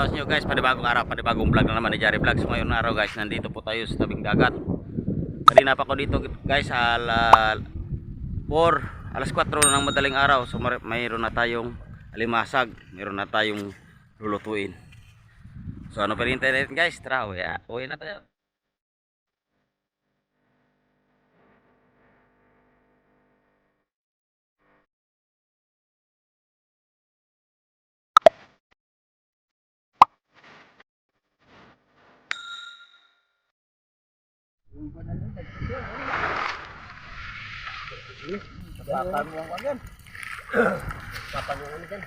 araw sa inyo guys, panibagong araw, panibagong vlog na naman ni Jari Vlogs. Ngayon na araw guys, nandito po tayo sa tabing dagat. Kanina pa ko dito guys, alas 4 ng madaling araw. So mayroon na tayong alimasag, mayroon na tayong lulutuin. So ano pa rin tayo guys, tara, uwi na tayo. Papan mo ang yan. Papan mo ang yan.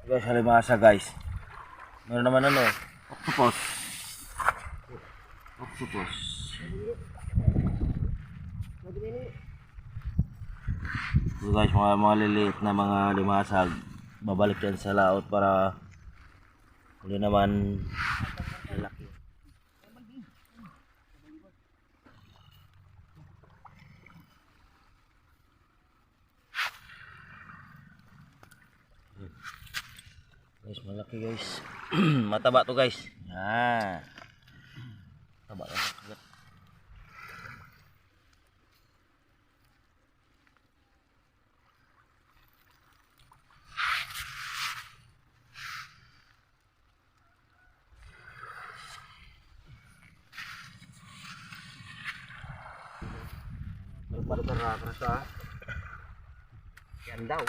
Guys, halimasa guys. Meron naman ano, octopus. Octopus. So guys, mga liliit na mga limasag, babalik yan sa laot para hindi naman lalaki. Guys, malaki guys. Mataba to guys. Ah. Taba ka na. Yan daw.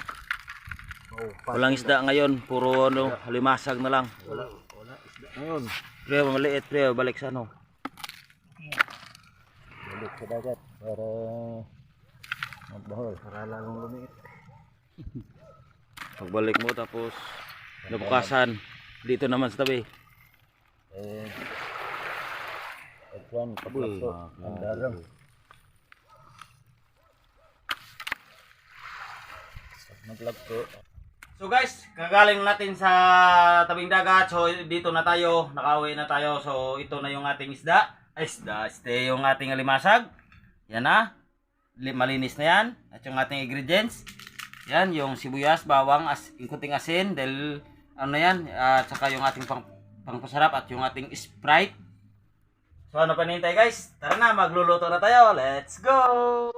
Oh, Walang isda ngayon, puro ano, halimasag na lang. wala isda ngayon. Pre, maliit pre, balik sa ano. Balik sa dagat para magbahol, para lalong lumiit. Pagbalik mo tapos nabukasan dito naman sa tabi. Pagkuhan, pagkaso, ang darang. Naglag ko. So guys, kagaling natin sa tabing dagat. So dito na tayo, nakauwi na tayo. So ito na yung ating isda. Este yung ating alimasag. Yan na. Malinis na yan. At yung ating ingredients. Yan, yung sibuyas, bawang, yung kunting asin. Dahil ano yan, at saka yung ating pangpasarap at yung ating Sprite. So ano pa nintay guys? Tara na, magluluto na tayo. Let's go!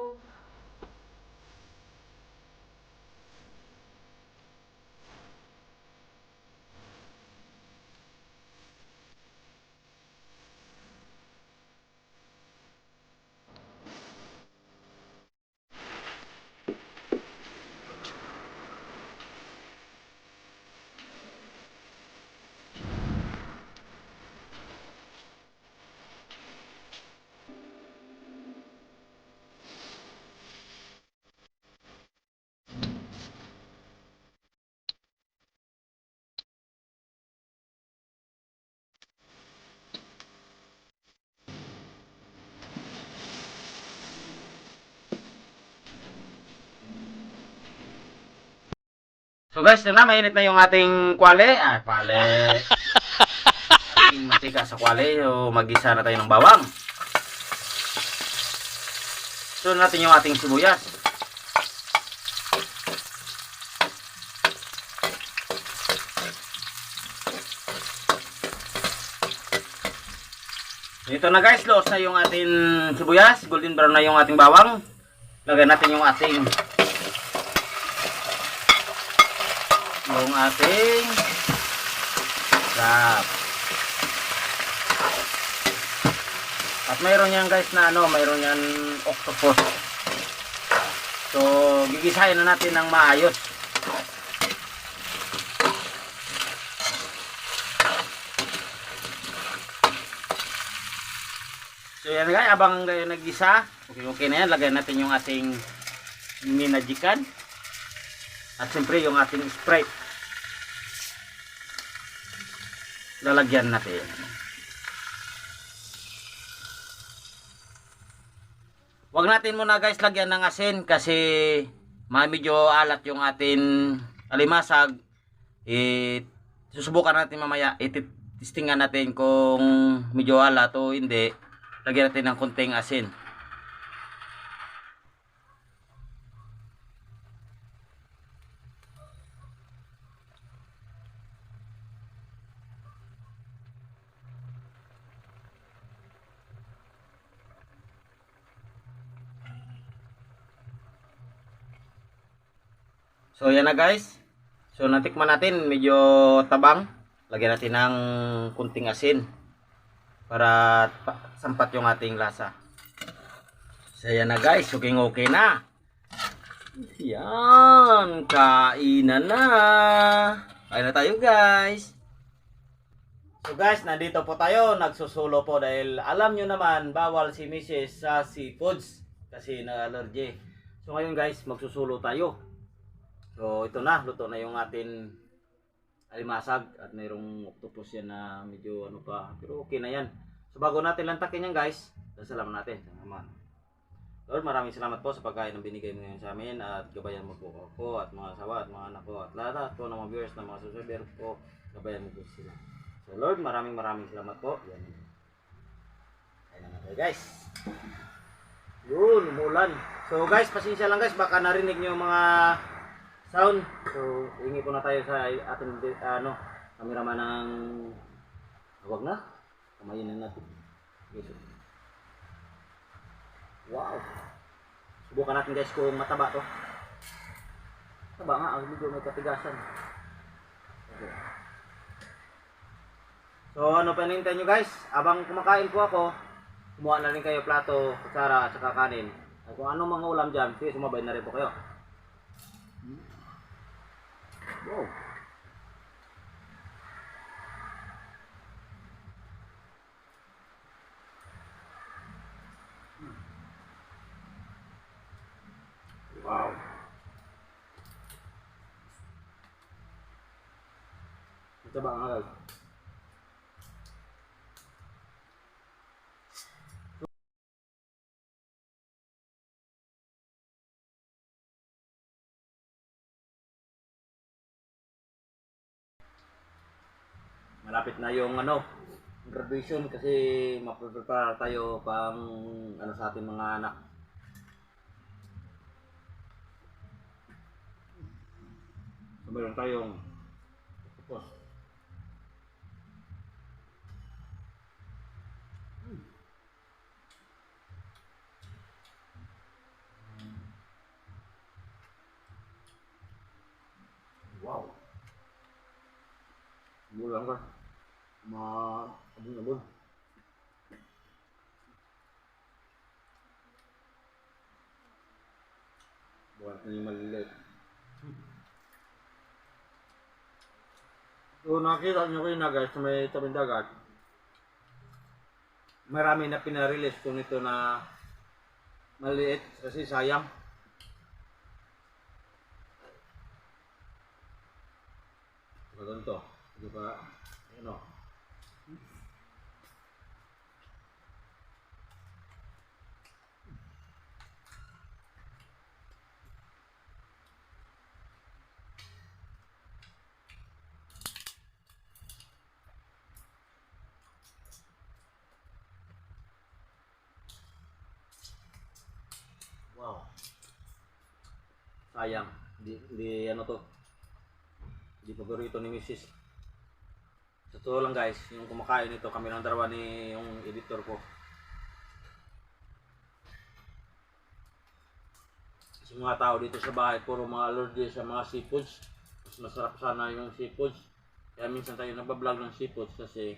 So guys, na mainit na yung ating kwale. Kwale. Ating matika sa kwale. So mag-isa na tayo ng bawang. So natin yung ating sibuyas. Ito na guys, loos na yung ating sibuyas. Golden brown na yung ating bawang. Lagyan natin yung ating sap. At mayroon yan guys na ano, mayroon yan octopus. So gigisahin na natin ng maayos. So yan guys, abang nagisa, okay na yan, lagyan natin yung ating minajikan. At siyempre yung ating Sprite. Lalagyan natin. Huwag natin muna guys lagyan ng asin kasi medyo alat yung ating alimasag. Susubukan natin mamaya. Testingan natin kung medyo alat o hindi. Lagyan natin ng konting asin. So yan na guys. So natikman natin, medyo tabang. Lagyan natin ng kunting asin para sampat yung ating lasa. So yan na guys, okay na. Yan, kainan na. Kain na tayo guys. So guys, nandito po tayo, nagsusulo po dahil alam nyo naman, bawal si Mrs. sa seafoods kasi na-allergy. So ngayon guys, magsusulo tayo. So ito na, luto na yung atin alimasag at mayroong octopus yan na medyo ano pa, pero okay na yan. So bago natin lantakin yan guys, dasalaman natin. Lord, maraming salamat po sa pagkain ng binigay mo ngayon sa amin at gabayan mo po ako at mga asawa at mga anak ko at lahat po ng mga viewers na mga subscriber po, gabayan mo po sila. So Lord, maraming salamat po. Yan. Ayan na tayo guys. Yun, umulan. So guys, pasensya lang guys, baka narinig nyo yung mga sound. So, hingi po na tayo sa ating cameraman ng huwag na. Kamayin na natin. Yes. Wow. Subukan natin guys kung mataba to. Taba nga, ang medyo may katigasan. Okay. So ano pa hinihintay nyo guys? Abang kumakain po ako, kumuha na rin kayo plato, kutsara at saka kanin. At kung ano mga ulam dyan, sige sumabay na rin po kayo. Wow. Wow. Ito ba nga guys? Malapit na yung graduation kasi maprepare tayo pang sa ating mga anak. So, meron tayong octopus. Wow. Bulang ka. Abon-abon. Buwan na yung maliliit. So nakita nyo kayo na guys, may tabing dagat. Marami na pinarelease ko nito na maliit kasi sayang. Ganito. Di ba? Wow. Sayang. Di to. Di paborito ni Mrs. Sa totoo lang guys, yung kumakain nito, kami lang dalawa ni yung editor ko. Kasi mga tao dito sa bahay, puro mga allergy sa mga seafoods. Mas masarap sana yung seafoods. Kaya minsan tayo nagbablog ng seafoods kasi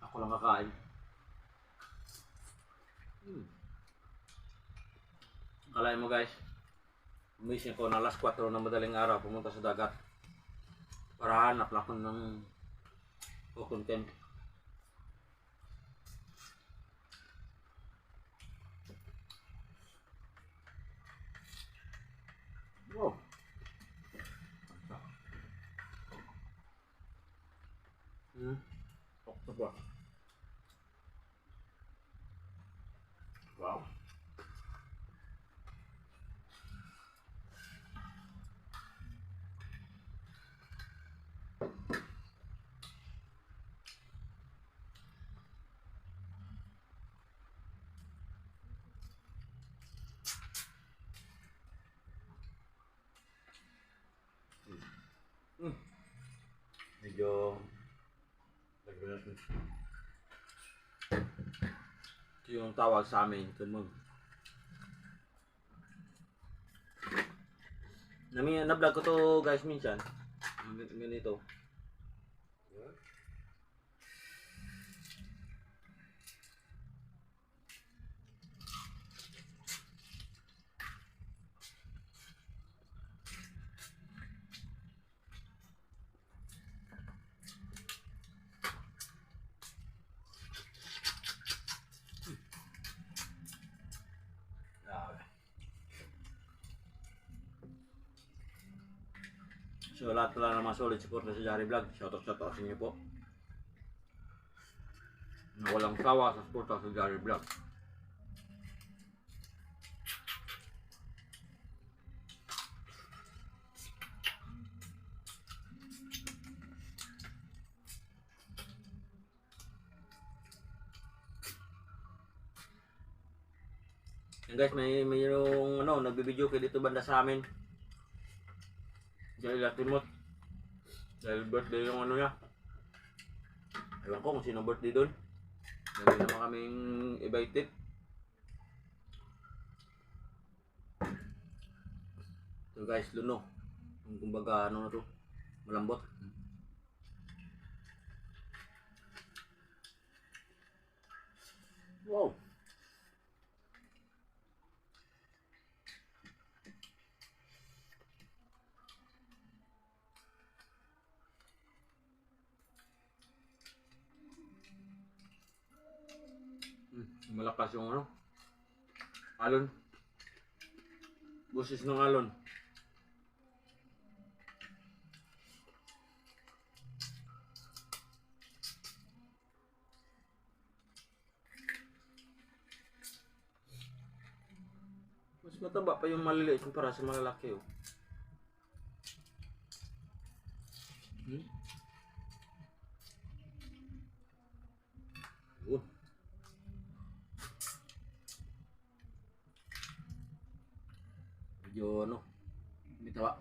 ako lang kakain. Kalahin mo guys, umising ko na alas 4 ng madaling araw pumunta sa dagat para hanap lang ako ng content. Wow. Octopus. Wow. Medyo lagyan natin. Ito yung tawag sa amin, tumog. Na-vlog ko to guys minsan. Ganito. So lahat pala ng mga solid support sa Jari Vlog, shoutout sa inyo po. Na walang sawa sa support sa Jari Vlog. Yan guys, mayroong nagbibideo kayo dito banda sa amin. Dahil Latimot. Dahil birthday yung niya. Ewan ko kung sino birthday doon. Dahil naman kaming invited. So guys, luno. Kumbaga na to. Malambot. Wow. Malakas yung alon. Busis ng alon. Mas mataba pa yung maliliit kumpara sa malalaki oh. Medyo bitawa.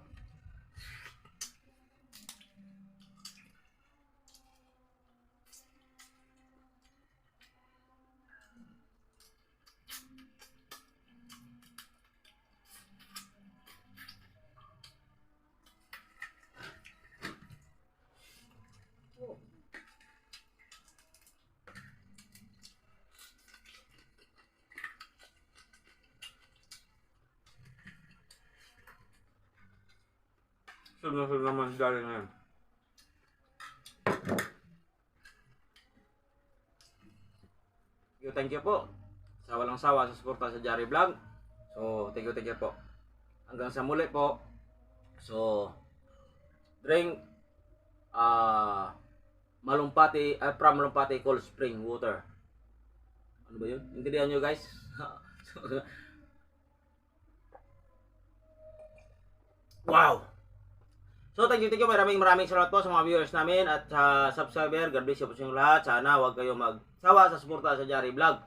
Sunod naman dali ngayon. Thank you po sa walang sawa sa suporta sa Jari Vlog. So, thank you po. Hanggang sa muli po. So, drink Malumpati, from Malumpati Cold Spring Water. Ano ba yun? Intindihan nyo guys? Wow! So thank you, maraming salamat po sa mga viewers namin at sa subscriber. God bless you po sa inyong lahat. Sana huwag kayong magsawa sa suporta sa Jari Vlog.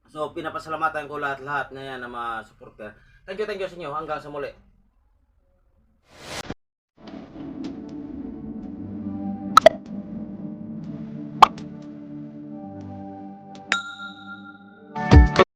So pinapasalamatan ko lahat-lahat na yan na mga supporter. Thank you sa inyo. Hanggang sa muli.